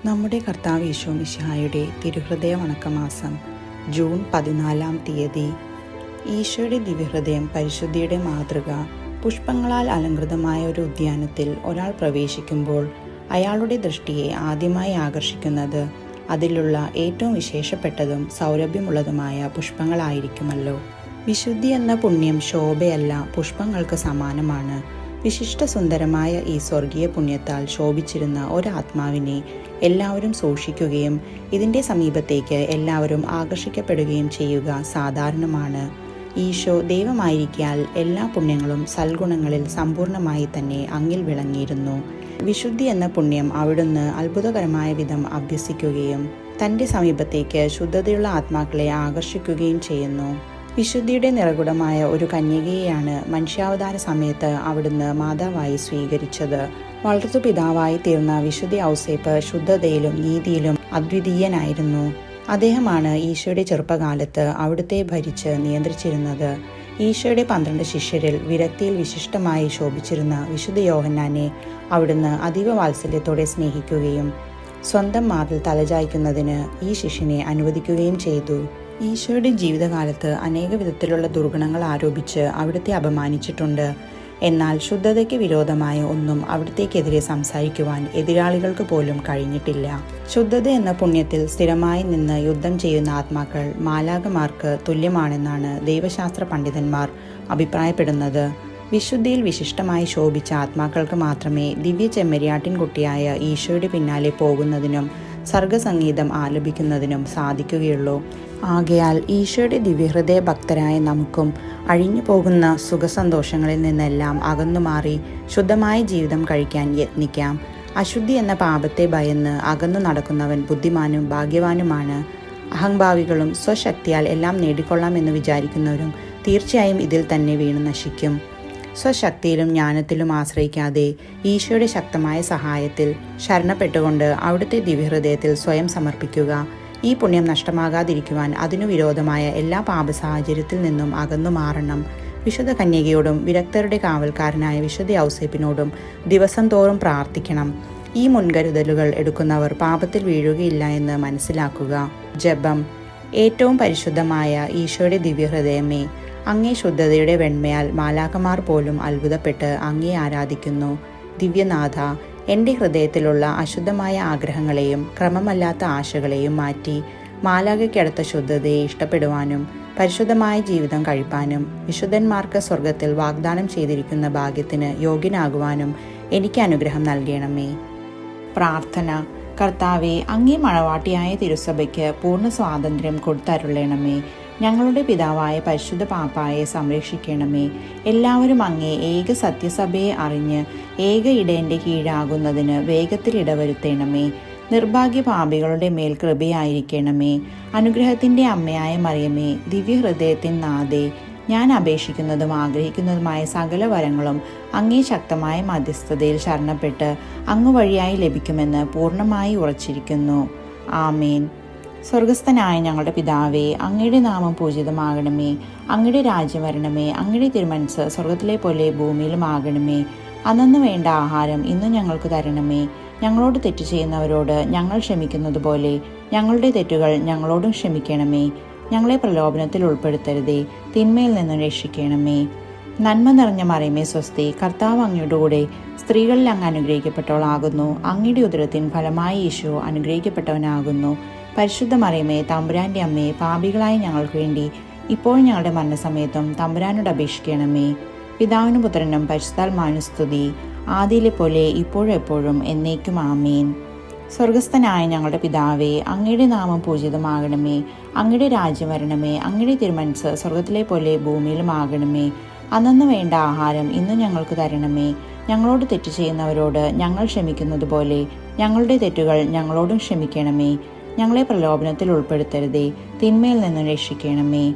നമ്മുടെ കർത്താവ് ഈശോ മിശിഹായുടെ തിരുഹൃദയ വണക്കമാസം ജൂൺ 14-ാം തീയതി. ഈശോയുടെ ദിവ്യഹൃദയം പരിശുദ്ധിയുടെ മാതൃക. പുഷ്പങ്ങളാൽ അലങ്കൃതമായ ഒരു ഉദ്യാനത്തിൽ ഒരാൾ പ്രവേശിക്കുമ്പോൾ അയാളുടെ ദൃഷ്ടിയെ ആദ്യമായി ആകർഷിക്കുന്നത് അതിലുള്ള ഏറ്റവും വിശേഷപ്പെട്ടതും സൗരഭ്യമുള്ളതുമായ പുഷ്പങ്ങളായിരിക്കുമല്ലോ. വിശുദ്ധി എന്ന പുണ്യം ശോഭയല്ല, പുഷ്പങ്ങൾക്ക് സമാനമാണ്. വിശിഷ്ട സുന്ദരമായ ഈ സ്വർഗീയ പുണ്യത്താൽ ശോഭിച്ചിരുന്ന ഒരാത്മാവിനെ എല്ലാവരും സൂക്ഷിക്കുകയും ഇതിൻ്റെ സമീപത്തേക്ക് എല്ലാവരും ആകർഷിക്കപ്പെടുകയും ചെയ്യുക സാധാരണമാണ്. ഈശോ ദൈവമായിരിക്കാൽ എല്ലാ പുണ്യങ്ങളും സൽഗുണങ്ങളിൽ സമ്പൂർണമായി തന്നെ അങ്ങിൽ വിളങ്ങിയിരുന്നു. വിശുദ്ധി എന്ന പുണ്യം അവിടുന്ന് അത്ഭുതകരമായ വിധം അഭ്യസിക്കുകയും തൻ്റെ സമീപത്തേക്ക് ശുദ്ധതയുള്ള ആത്മാക്കളെ ആകർഷിക്കുകയും ചെയ്യുന്നു. വിശുദ്ധിയുടെ നിറകുടമായ ഒരു കന്യകയെയാണ് മനുഷ്യാവതാര സമയത്ത് അവിടുന്ന് മാതാവായി സ്വീകരിച്ചത്. വളർത്തുപിതാവായി തീർന്ന വിശുദ്ധ ഔസേപ്പ് ശുദ്ധതയിലും നീതിയിലും അദ്വിതീയനായിരുന്നു. അദ്ദേഹമാണ് ഈശോയുടെ ചെറുപ്പകാലത്ത് അവിടുത്തെ ഭരിച്ച് നിയന്ത്രിച്ചിരുന്നത്. ഈശോയുടെ 12 ശിഷ്യരിൽ വിരക്തിയിൽ വിശിഷ്ടമായി ശോഭിച്ചിരുന്ന വിശുദ്ധ യോഹന്നാനെ അവിടുന്ന് അതീവ വാത്സല്യത്തോടെ സ്നേഹിക്കുകയും സ്വന്തം മാറിൽ തലചായ്ക്കുന്നതിന് ഈ ശിഷ്യനെ അനുവദിക്കുകയും ചെയ്തു. ഈശോയുടെ ജീവിതകാലത്ത് അനേക വിധത്തിലുള്ള ദുർഗുണങ്ങൾ ആരോപിച്ച് അവിടുത്തെ അപമാനിച്ചിട്ടുണ്ട്. എന്നാൽ ശുദ്ധതയ്ക്ക് വിരോധമായ ഒന്നും അവിടുത്തേക്കെതിരെ സംസാരിക്കുവാൻ എതിരാളികൾക്ക് പോലും കഴിഞ്ഞിട്ടില്ല. ശുദ്ധത എന്ന പുണ്യത്തിൽ സ്ഥിരമായി നിന്ന് യുദ്ധം ചെയ്യുന്ന ആത്മാക്കൾ മാലാഖമാർക്ക് തുല്യമാണെന്നാണ് ദൈവശാസ്ത്ര പണ്ഡിതന്മാർ അഭിപ്രായപ്പെടുന്നത്. വിശുദ്ധിയിൽ വിശിഷ്ടമായി ശോഭിച്ച ആത്മാക്കൾക്ക് മാത്രമേ ദിവ്യ ചെമ്മരിയാട്ടിൻകുട്ടിയായ ഈശോയുടെ പിന്നാലെ പോകുന്നതിനും സർഗസംഗീതം ആലപിക്കുന്നതിനും സാധിക്കുകയുള്ളൂ. ആകയാൽ ഈശോയുടെ ദിവ്യഹൃദയ ഭക്തരായ നമുക്കും അഴിഞ്ഞു പോകുന്ന സുഖസന്തോഷങ്ങളിൽ നിന്നെല്ലാം അകന്നുമാറി ശുദ്ധമായ ജീവിതം കഴിക്കാൻ യത്നിക്കാം. അശുദ്ധി എന്ന പാപത്തെ ഭയന്ന് അകന്നു നടക്കുന്നവൻ ബുദ്ധിമാനും ഭാഗ്യവാനുമാണ്. അഹംഭാവികളും സ്വശക്തിയാൽ എല്ലാം നേടിക്കൊള്ളാമെന്ന് വിചാരിക്കുന്നവരും തീർച്ചയായും ഇതിൽ തന്നെ വീണു നശിക്കും. സ്വശക്തിയിലും ജ്ഞാനത്തിലും ആശ്രയിക്കാതെ ഈശോയുടെ ശക്തമായ സഹായത്തിൽ ശരണപ്പെട്ടുകൊണ്ട് അവിടുത്തെ ദിവ്യഹൃദയത്തിൽ സ്വയം സമർപ്പിക്കുക. ഈ പുണ്യം നഷ്ടമാകാതിരിക്കുവാൻ അതിനു വിരോധമായ എല്ലാ പാപ സാഹചര്യത്തിൽ നിന്നും അകന്നു മാറണം. വിശുദ്ധ കന്യകയോടും വിരക്തരുടെ കാവൽക്കാരനായ വിശുദ്ധ ഔസേപ്പിനോടും ദിവസം തോറും പ്രാർത്ഥിക്കണം. ഈ മുൻകരുതലുകൾ എടുക്കുന്നവർ പാപത്തിൽ വീഴുകയില്ല എന്ന് മനസ്സിലാക്കുക. ജപം. ഏറ്റവും പരിശുദ്ധമായ ഈശോയുടെ ദിവ്യഹൃദയമേ, അങ്ങേ ശുദ്ധതയുടെ വെണ്മയാൽ മാലാഖമാർ പോലും അത്ഭുതപ്പെട്ട് അങ്ങേ ആരാധിക്കുന്നു. ദിവ്യനാഥ, എൻ്റെ ഹൃദയത്തിലുള്ള അശുദ്ധമായ ആഗ്രഹങ്ങളെയും ക്രമമല്ലാത്ത ആശകളെയും മാറ്റി മാലാഖയ്ക്കടുത്ത ശുദ്ധതയെ ഇഷ്ടപ്പെടുവാനും പരിശുദ്ധമായ ജീവിതം കഴിപ്പാനും വിശുദ്ധന്മാർക്ക് സ്വർഗത്തിൽ വാഗ്ദാനം ചെയ്തിരിക്കുന്ന ഭാഗ്യത്തിന് യോഗ്യനാകുവാനും എനിക്ക് അനുഗ്രഹം നൽകണമേ. പ്രാർത്ഥന. കർത്താവെ, അങ്ങേ മണവാട്ടിയായ തിരുസഭയ്ക്ക് പൂർണ്ണ സ്വാതന്ത്ര്യം കൊടുത്തരുളണമേ. ഞങ്ങളുടെ പിതാവായ പരിശുദ്ധ പാപ്പായെ സംരക്ഷിക്കണമേ. എല്ലാവരും അങ്ങേ ഏക സത്യസഭയെ അറിഞ്ഞ് ഏക ഇടയൻ്റെ കീഴാകുന്നതിന് വേഗത്തിൽ ഇടവരുത്തണമേ. നിർഭാഗ്യ പാപികളുടെ മേൽ കൃപയായിരിക്കണമേ. അനുഗ്രഹത്തിൻ്റെ അമ്മയായ മറിയമേ, ദിവ്യഹൃദയത്തിൻ നാഥേ, ഞാൻ അപേക്ഷിക്കുന്നതും ആഗ്രഹിക്കുന്നതുമായ സകല വരങ്ങളും അങ്ങേ ശക്തമായ മധ്യസ്ഥതയിൽ ശരണപ്പെട്ട് അങ്ങ് വഴിയായി ലഭിക്കുമെന്ന് പൂർണ്ണമായി ഉറച്ചിരിക്കുന്നു. ആമേൻ. സ്വർഗസ്ഥനായ ഞങ്ങളുടെ പിതാവേ, അങ്ങയുടെ നാമം പൂജിതമാകണമേ. അങ്ങയുടെ രാജ്യം വരണമേ. അങ്ങയുടെ തിരുമനസ്സ് സ്വർഗത്തിലെ പോലെ ഭൂമിയിലും ആകണമേ. അന്നന്ന് വേണ്ട ആഹാരം ഇന്ന് ഞങ്ങൾക്ക് തരണമേ. ഞങ്ങളോട് തെറ്റ് ചെയ്യുന്നവരോട് ഞങ്ങൾ ക്ഷമിക്കുന്നത് പോലെ ഞങ്ങളുടെ തെറ്റുകൾ ഞങ്ങളോടും ക്ഷമിക്കണമേ. ഞങ്ങളെ പ്രലോഭനത്തിൽ ഉൾപ്പെടുത്തരുതേ, തിന്മയിൽ നിന്ന് രക്ഷിക്കണമേ. നന്മ നിറഞ്ഞ മറിയമേ സ്വസ്തി, കർത്താവ് അങ്ങയുടെ കൂടെ സ്ത്രീകളിൽ അങ്ങ് അനുഗ്രഹിക്കപ്പെട്ടവളാകുന്നു. അങ്ങയുടെ ഉദരത്തിൻ ഫലമായി ഈശോ അനുഗ്രഹിക്കപ്പെട്ടവനാകുന്നു. പരിശുദ്ധ മറിയമേ, തമ്പുരാൻ്റെ അമ്മേ, പാപികളായ ഞങ്ങൾക്ക് വേണ്ടി ഇപ്പോഴും ഞങ്ങളുടെ മരണസമയത്തും തമ്പുരാനോട് അപേക്ഷിക്കണമേ. പിതാവിനും പുത്രനും പരിശുദ്ധാത്മാവിനും സ്തുതി, ആദിയിലെ പോലെ ഇപ്പോഴും എപ്പോഴും എന്നേക്കും ആമേൻ. സ്വർഗസ്ഥനായ ഞങ്ങളുടെ പിതാവേ, അങ്ങയുടെ നാമം പൂജിതമാകണമേ. അങ്ങയുടെ രാജ്യം വരണമേ. അങ്ങയുടെ തിരുമനസ്സ് സ്വർഗത്തിലെ പോലെ ഭൂമിയിലും ആകണമേ. അന്നന്ന് വേണ്ട ആഹാരം ഇന്ന് ഞങ്ങൾക്ക് തരണമേ. ഞങ്ങളോട് തെറ്റ് ചെയ്യുന്നവരോട് ഞങ്ങൾ ക്ഷമിക്കുന്നത് പോലെ ഞങ്ങളുടെ തെറ്റുകൾ ഞങ്ങളോടും ക്ഷമിക്കണമേ. ഞങ്ങളെ പ്രലോഭനത്തിൽ ഉൾപ്പെടുത്തരുതേ, തിന്മയിൽ നിന്ന് രക്ഷിക്കണമേ.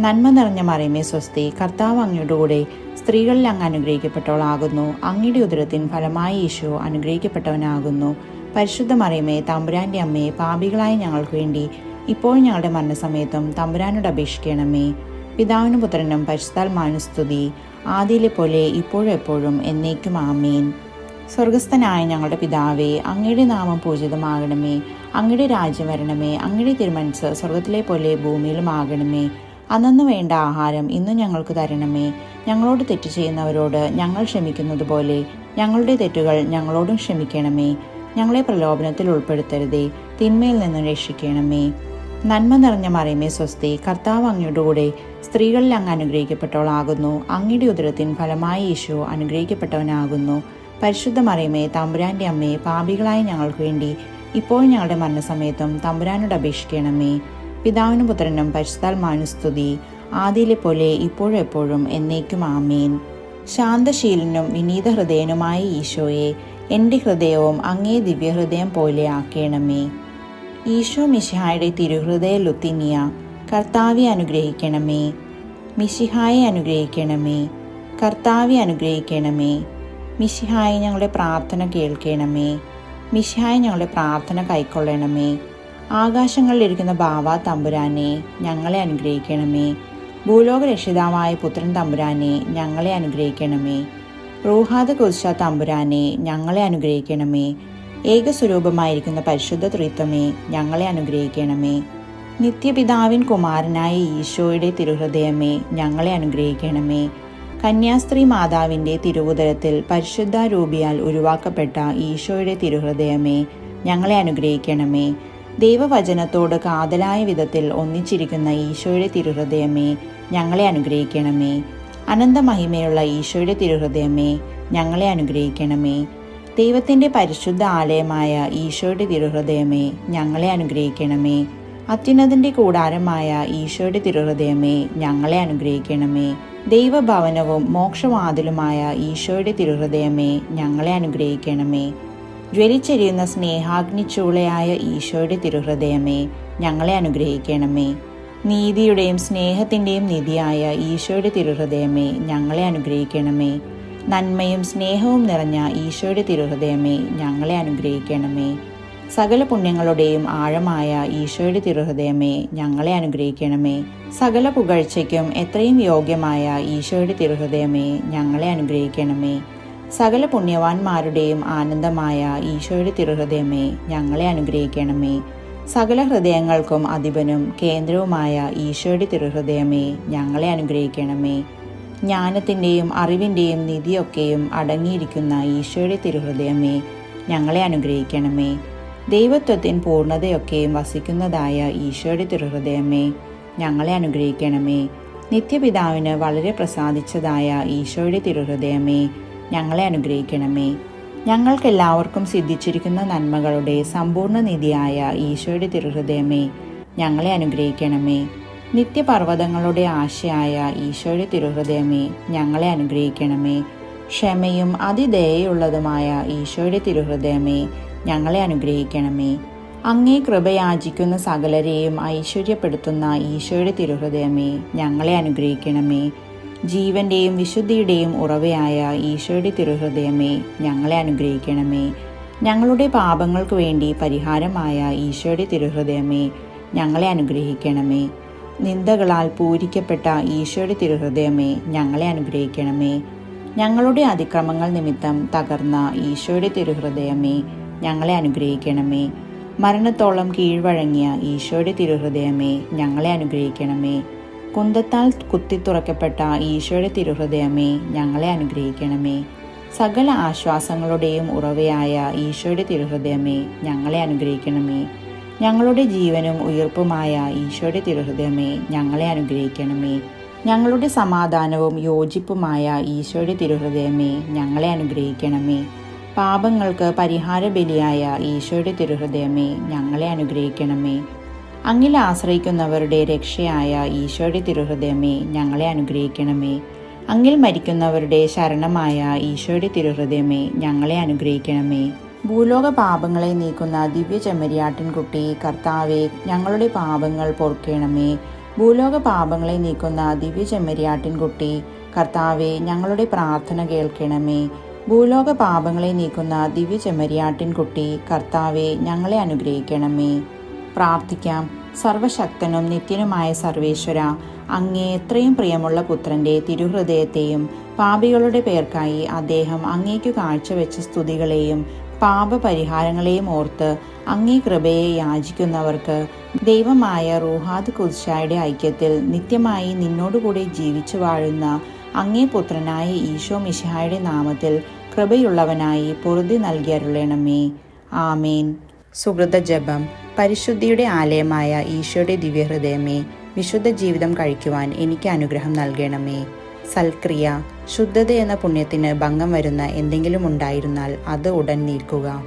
നന്മ നിറഞ്ഞ മറിയമേ സ്വസ്തി, കർത്താവ് അങ്ങയുടെ കൂടെ സ്ത്രീകളിൽ അങ്ങ് അനുഗ്രഹിക്കപ്പെട്ടവളാകുന്നു. അങ്ങയുടെ ഉദരത്തിൻ ഫലമായി ഈശോ അനുഗ്രഹിക്കപ്പെട്ടവനാകുന്നു. പരിശുദ്ധ മറിയമേ, തമ്പുരാൻ്റെ അമ്മേ, പാപികളായ ഞങ്ങൾക്ക് വേണ്ടി ഇപ്പോഴും ഞങ്ങളുടെ മരണസമയത്തും തമ്പുരാനോട് അപേക്ഷിക്കണമേ. പിതാവിനും പുത്രനും പരിശുദ്ധാത്മാവിനും സ്തുതി, ആദിയിലെ പോലെ ഇപ്പോഴും എപ്പോഴും എന്നേക്കും ആമേൻ. സ്വർഗസ്ഥനായ ഞങ്ങളുടെ പിതാവേ, അങ്ങയുടെ നാമം പൂജിതമാകണമേ. അങ്ങയുടെ രാജ്യം വരണമേ. അങ്ങയുടെ തിരുമനസ്സ് സ്വർഗത്തിലെ പോലെ ഭൂമിയിലും ആകണമേ. അന്നന്ന് വേണ്ട ആഹാരം ഇന്നും ഞങ്ങൾക്ക് തരണമേ. ഞങ്ങളോട് തെറ്റ് ചെയ്യുന്നവരോട് ഞങ്ങൾ ക്ഷമിക്കുന്നത് പോലെ ഞങ്ങളുടെ തെറ്റുകൾ ഞങ്ങളോടും ക്ഷമിക്കണമേ. ഞങ്ങളെ പ്രലോഭനത്തിൽ ഉൾപ്പെടുത്തരുതേ, തിന്മയിൽ നിന്ന് രക്ഷിക്കണമേ. നന്മ നിറഞ്ഞ മറിയമേ സ്വസ്തി, കർത്താവ് അങ്ങയുടെ കൂടെ സ്ത്രീകളിൽ അങ്ങ് അനുഗ്രഹിക്കപ്പെട്ടവളാകുന്നു. അങ്ങയുടെ ഉദരത്തിൻ ഫലമായി ഈശോ അനുഗ്രഹിക്കപ്പെട്ടവനാകുന്നു. പരിശുദ്ധ മറിയമേ, തമ്പുരാന്റെ അമ്മേ, പാപികളായ ഞങ്ങൾക്ക് വേണ്ടി ഇപ്പോൾ ഞങ്ങളുടെ മരണസമയത്തും തമ്പുരാനോട് അപേക്ഷിക്കണമേ. പിതാവിനും പുത്രനും പരിശുദ്ധാത്മാവിനും സ്തുതി, ആദിയിലെ പോലെ ഇപ്പോഴും എപ്പോഴും എന്നേക്കും ആമേൻ. ശാന്തശീലനും വിനീത ഹൃദയനുമായ ഈശോയെ, എൻ്റെ ഹൃദയവും അങ്ങേ ദിവ്യഹൃദയം പോലെ ആക്കണമേ. ഈശോ മിശിഹായുടെ തിരുഹൃദയ ലുത്തിനിയ, കർത്താവെ അനുഗ്രഹിക്കണമേ. മിശിഹായെ അനുഗ്രഹിക്കണമേ. കർത്താവെ അനുഗ്രഹിക്കണമേ. മിശിഹായെ ഞങ്ങളുടെ പ്രാർത്ഥന കേൾക്കണമേ. മിശിഹായെ ഞങ്ങളുടെ പ്രാർത്ഥന കൈക്കൊള്ളണമേ. ആകാശങ്ങളിലിരിക്കുന്ന ബാവ തമ്പുരാനെ, ഞങ്ങളെ അനുഗ്രഹിക്കണമേ. ഭൂലോക രക്ഷിതാവായ പുത്രൻ തമ്പുരാനെ, ഞങ്ങളെ അനുഗ്രഹിക്കണമേ. റൂഹാദ കുരിശ തമ്പുരാനെ, ഞങ്ങളെ അനുഗ്രഹിക്കണമേ. ഏകസ്വരൂപമായിരിക്കുന്ന പരിശുദ്ധ ത്രിത്വമേ, ഞങ്ങളെ അനുഗ്രഹിക്കണമേ. നിത്യപിതാവിൻ കുമാരനായ ഈശോയുടെ തിരുഹൃദയമേ, ഞങ്ങളെ അനുഗ്രഹിക്കണമേ. കന്യാസ്ത്രീ മാതാവിൻ്റെ തിരുവുദരത്തിൽ പരിശുദ്ധാരൂപിയാൽ ഉരുവാക്കപ്പെട്ട ഈശോയുടെ തിരുഹൃദയമേ, ഞങ്ങളെ അനുഗ്രഹിക്കണമേ. ദൈവവചനത്തോട് കാതലായ വിധത്തിൽ ഒന്നിച്ചിരിക്കുന്ന ഈശോയുടെ തിരുഹൃദയമേ, ഞങ്ങളെ അനുഗ്രഹിക്കണമേ. അനന്തമഹിമയുള്ള ഈശോയുടെ തിരുഹൃദയമേ, ഞങ്ങളെ അനുഗ്രഹിക്കണമേ. ദൈവത്തിൻ്റെ പരിശുദ്ധ ആലയമായ ഈശോയുടെ തിരുഹൃദയമേ, ഞങ്ങളെ അനുഗ്രഹിക്കണമേ. അത്യുന്നതിൻ്റെ കൂടാരമായ ഈശോയുടെ തിരുഹൃദയമേ, ഞങ്ങളെ അനുഗ്രഹിക്കണമേ. ദൈവഭവനവും മോക്ഷവാതിലുമായ ഈശോയുടെ തിരുഹൃദയമേ, ഞങ്ങളെ അനുഗ്രഹിക്കണമേ. ജ്വലിച്ചെരിയുന്ന സ്നേഹാഗ്നിച്ചൂളയായ ഈശോയുടെ തിരുഹൃദയമേ, ഞങ്ങളെ അനുഗ്രഹിക്കണമേ. നീതിയുടെയും സ്നേഹത്തിൻ്റെയും നിധിയായ ഈശോയുടെ തിരുഹൃദയമേ, ഞങ്ങളെ അനുഗ്രഹിക്കണമേ. നന്മയും സ്നേഹവും നിറഞ്ഞ ഈശോയുടെ തിരുഹൃദയമേ, ഞങ്ങളെ അനുഗ്രഹിക്കണമേ. സകല പുണ്യങ്ങളുടെയും ആഴമായ ഈശോയുടെ തിരുഹൃദയമേ, ഞങ്ങളെ അനുഗ്രഹിക്കണമേ. സകല പുകഴ്ചയ്ക്കും എത്രയും യോഗ്യമായ ഈശോയുടെ തിരുഹൃദയമേ, ഞങ്ങളെ അനുഗ്രഹിക്കണമേ. സകല പുണ്യവാന്മാരുടെയും ആനന്ദമായ ഈശോയുടെ തിരുഹൃദയമേ, ഞങ്ങളെ അനുഗ്രഹിക്കണമേ. സകല ഹൃദയങ്ങൾക്കും അധിപനും കേന്ദ്രവുമായ ഈശോയുടെ തിരുഹൃദയമേ, ഞങ്ങളെ അനുഗ്രഹിക്കണമേ. ജ്ഞാനത്തിൻ്റെയും അറിവിൻ്റെയും നിധിയൊക്കെയും അടങ്ങിയിരിക്കുന്ന ഈശോയുടെ തിരുഹൃദയമേ, ഞങ്ങളെ അനുഗ്രഹിക്കണമേ. ദൈവത്വത്തിൻ പൂർണ്ണതയൊക്കെയും വസിക്കുന്നതായ ഈശോയുടെ തിരുഹൃദയമേ, ഞങ്ങളെ അനുഗ്രഹിക്കണമേ. നിത്യപിതാവിന് വളരെ പ്രസാദിച്ചതായ ഈശോയുടെ തിരുഹൃദയമേ, ഞങ്ങളെ അനുഗ്രഹിക്കണമേ. ഞങ്ങൾക്കെല്ലാവർക്കും സിദ്ധിച്ചിരിക്കുന്ന നന്മകളുടെ സമ്പൂർണ്ണ നിധിയായ ഈശോയുടെ തിരുഹൃദയമേ, ഞങ്ങളെ അനുഗ്രഹിക്കണമേ. നിത്യപർവ്വതങ്ങളുടെ ആശയായ ഈശോയുടെ തിരുഹൃദയമേ, ഞങ്ങളെ അനുഗ്രഹിക്കണമേ. ക്ഷമയും അതിദയയുള്ളതുമായ ഈശോയുടെ തിരുഹൃദയമേ, ഞങ്ങളെ അനുഗ്രഹിക്കണമേ. അങ്ങേ കൃപയാചിക്കുന്ന സകലരെയും ഐശ്വര്യപ്പെടുത്തുന്ന ഈശോയുടെ തിരുഹൃദയമേ, ഞങ്ങളെ അനുഗ്രഹിക്കണമേ. ജീവന്റെയും വിശുദ്ധിയുടെയും ഉറവയായ ഈശോയുടെ തിരുഹൃദയമേ, ഞങ്ങളെ അനുഗ്രഹിക്കണമേ. ഞങ്ങളുടെ പാപങ്ങൾക്ക് വേണ്ടി പരിഹാരമായ ഈശോയുടെ തിരുഹൃദയമേ, ഞങ്ങളെ അനുഗ്രഹിക്കണമേ. നിന്ദകളാൽ പൂരിക്കപ്പെട്ട ഈശോയുടെ തിരുഹൃദയമേ, ഞങ്ങളെ അനുഗ്രഹിക്കണമേ. ഞങ്ങളുടെ അതിക്രമങ്ങൾ നിമിത്തം തകർന്ന ഈശോയുടെ തിരുഹൃദയമേ, ഞങ്ങളെ അനുഗ്രഹിക്കണമേ. മരണത്തോളം കീഴ്വഴങ്ങിയ ഈശോയുടെ തിരുഹൃദയമേ, ഞങ്ങളെ അനുഗ്രഹിക്കണമേ. കുന്തത്താൽ കുത്തിത്തുറക്കപ്പെട്ട ഈശോയുടെ തിരുഹൃദയമേ, ഞങ്ങളെ അനുഗ്രഹിക്കണമേ. സകല ആശ്വാസങ്ങളുടെയും ഉറവയായ ഈശോയുടെ തിരുഹൃദയമേ, ഞങ്ങളെ അനുഗ്രഹിക്കണമേ. ഞങ്ങളുടെ ജീവനും ഉയിർപ്പുമായ ഈശോയുടെ തിരുഹൃദയമേ, ഞങ്ങളെ അനുഗ്രഹിക്കണമേ. ഞങ്ങളുടെ സമാധാനവും യോജിപ്പുമായ ഈശോയുടെ തിരുഹൃദയമേ, ഞങ്ങളെ അനുഗ്രഹിക്കണമേ. പാപങ്ങൾക്ക് പരിഹാര ബലിയായ ഈശോയുടെ തിരുഹൃദയമേ, ഞങ്ങളെ അനുഗ്രഹിക്കണമേ. അങ്ങിൽ ആശ്രയിക്കുന്നവരുടെ രക്ഷയായ ഈശോയുടെ തിരുഹൃദയമേ, ഞങ്ങളെ അനുഗ്രഹിക്കണമേ. അങ്ങിൽ മരിക്കുന്നവരുടെ ശരണമായ ഈശോയുടെ തിരുഹൃദയമേ, ഞങ്ങളെ അനുഗ്രഹിക്കണമേ. ഭൂലോക പാപങ്ങളെ നീക്കുന്ന ദിവ്യ ചെമ്മരിയാട്ടിൻകുട്ടി കർത്താവെ, ഞങ്ങളുടെ പാപങ്ങൾ പൊറുക്കണമേ. ഭൂലോക പാപങ്ങളെ നീക്കുന്ന ദിവ്യ ചെമ്മരിയാട്ടിൻകുട്ടി കർത്താവെ, ഞങ്ങളുടെ പ്രാർത്ഥന കേൾക്കണമേ. ഭൂലോക പാപങ്ങളെ നീക്കുന്ന ദിവ്യ ചെമ്മരിയാട്ടിൻകുട്ടി കർത്താവെ, ഞങ്ങളെ അനുഗ്രഹിക്കണമേ. പ്രാർത്ഥിക്കാം. സർവശക്തനും നിത്യനുമായ സർവേശ്വര, അങ്ങേ എത്രയും പ്രിയമുള്ള പുത്രൻ്റെ തിരുഹൃദയത്തെയും പാപികളുടെ പേർക്കായി അദ്ദേഹം അങ്ങേക്കു കാഴ്ചവെച്ച സ്തുതികളെയും പാപപരിഹാരങ്ങളെയും ഓർത്ത് അങ്ങേ കൃപയെ യാചിക്കുന്നവർക്ക് ദൈവമായ റൂഹാദ് കുദ്ശായുടെ ഐക്യത്തിൽ നിത്യമായി നിന്നോടുകൂടി ജീവിച്ചു വാഴുന്ന അങ്ങേ പുത്രനായ ഈശോ മിശിഹായുടെ നാമത്തിൽ കൃപയുള്ളവനായി പൊറുതി നൽകിയരുളണമേ. ആമേൻ. സുഹൃത ജപം. പരിശുദ്ധിയുടെ ആലയമായ ഈശോയുടെ ദിവ്യഹൃദയമേ, വിശുദ്ധ ജീവിതം കഴിക്കുവാൻ എനിക്ക് അനുഗ്രഹം നൽകണമേ. സൽക്രിയ. ശുദ്ധത എന്ന പുണ്യത്തിന് ഭംഗം വരുന്ന എന്തെങ്കിലും ഉണ്ടായിരുന്നാൽ അത് ഉടൻ നീക്കുക.